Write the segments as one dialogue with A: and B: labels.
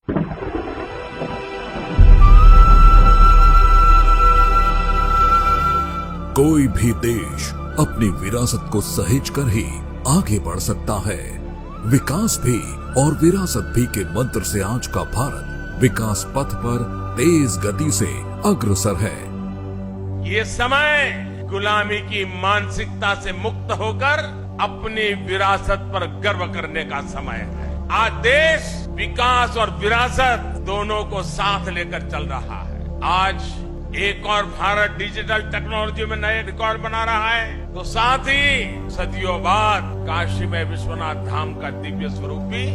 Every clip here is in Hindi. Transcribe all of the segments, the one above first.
A: कोई भी देश अपनी विरासत को सहेज कर ही आगे बढ़ सकता है। विकास भी और विरासत भी के मंत्र से आज का भारत विकास पथ पर तेज गति से अग्रसर है।
B: ये समय गुलामी की मानसिकता से मुक्त होकर अपनी विरासत पर गर्व करने का समय है। आज देश विकास और विरासत दोनों को साथ लेकर चल रहा है। आज एक और भारत डिजिटल टेक्नोलॉजी में नए रिकॉर्ड बना रहा है, तो साथ ही सदियों बाद काशी में विश्वनाथ धाम का दिव्य स्वरूप भी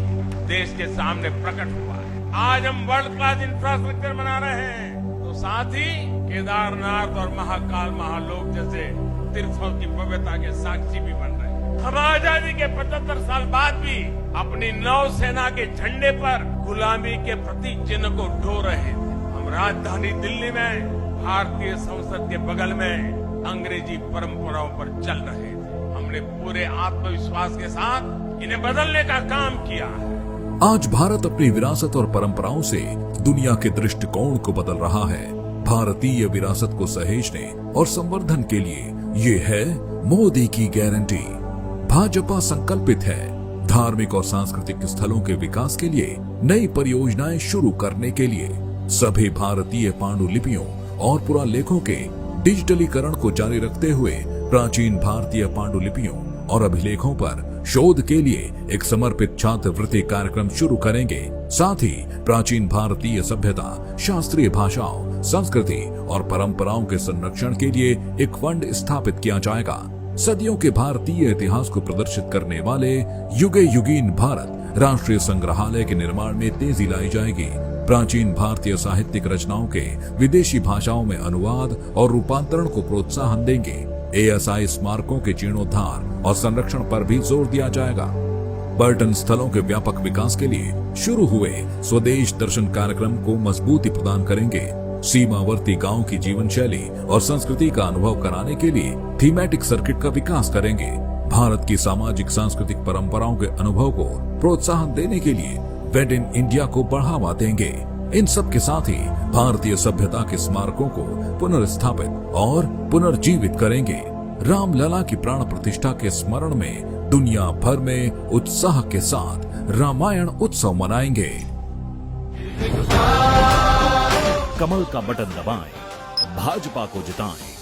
B: देश के सामने प्रकट हुआ है। आज हम वर्ल्ड क्लास इंफ्रास्ट्रक्चर बना रहे हैं, तो साथ ही केदारनाथ और महाकाल महालोक जैसे तीर्थों की पवित्रता के साक्षी भी बन रहे हैं। हम आजादी के 75 साल बाद भी अपनी नौसेना के झंडे पर गुलामी के प्रतीक चिन्ह को ढो रहे थे। हम राजधानी दिल्ली में भारतीय संसद के बगल में अंग्रेजी परंपराओं पर चल रहे थे। हमने पूरे आत्मविश्वास के साथ इन्हें बदलने का काम किया है।
A: आज भारत अपनी विरासत और परंपराओं से दुनिया के दृष्टिकोण को बदल रहा है। भारतीय विरासत को सहेजने और संवर्धन के लिए ये है मोदी की गारंटी। भाजपा संकल्पित है धार्मिक और सांस्कृतिक स्थलों के विकास के लिए नई परियोजनाएं शुरू करने के लिए सभी भारतीय पांडुलिपियों और पुरालेखों के डिजिटलीकरण को जारी रखते हुए प्राचीन भारतीय पांडुलिपियों और अभिलेखों पर शोध के लिए एक समर्पित छात्रवृत्ति कार्यक्रम शुरू करेंगे। साथ ही प्राचीन भारतीय सभ्यता, शास्त्रीय भाषाओं, संस्कृति और परंपराओं के संरक्षण के लिए एक फंड स्थापित किया जाएगा। सदियों के भारतीय इतिहास को प्रदर्शित करने वाले युगे युगीन भारत राष्ट्रीय संग्रहालय के निर्माण में तेजी लाई जाएगी। प्राचीन भारतीय साहित्यिक रचनाओं के विदेशी भाषाओं में अनुवाद और रूपांतरण को प्रोत्साहन देंगे। ASI स्मारकों के जीर्णोद्धार और संरक्षण पर भी जोर दिया जाएगा। पर्यटन स्थलों के व्यापक विकास के लिए शुरू हुए स्वदेश दर्शन कार्यक्रम को मजबूती प्रदान करेंगे। सीमावर्ती गांव की जीवन शैली और संस्कृति का अनुभव कराने के लिए थीमेटिक सर्किट का विकास करेंगे। भारत की सामाजिक सांस्कृतिक परंपराओं के अनुभव को प्रोत्साहन देने के लिए वेड इन इंडिया को बढ़ावा देंगे। इन सब के साथ ही भारतीय सभ्यता के स्मारकों को पुनर्स्थापित और पुनर्जीवित करेंगे। रामलला की प्राण प्रतिष्ठा के स्मरण में दुनिया भर में उत्साह के साथ रामायण उत्सव मनाएंगे।
C: कमल का बटन दबाएं, भाजपा को जिताएं।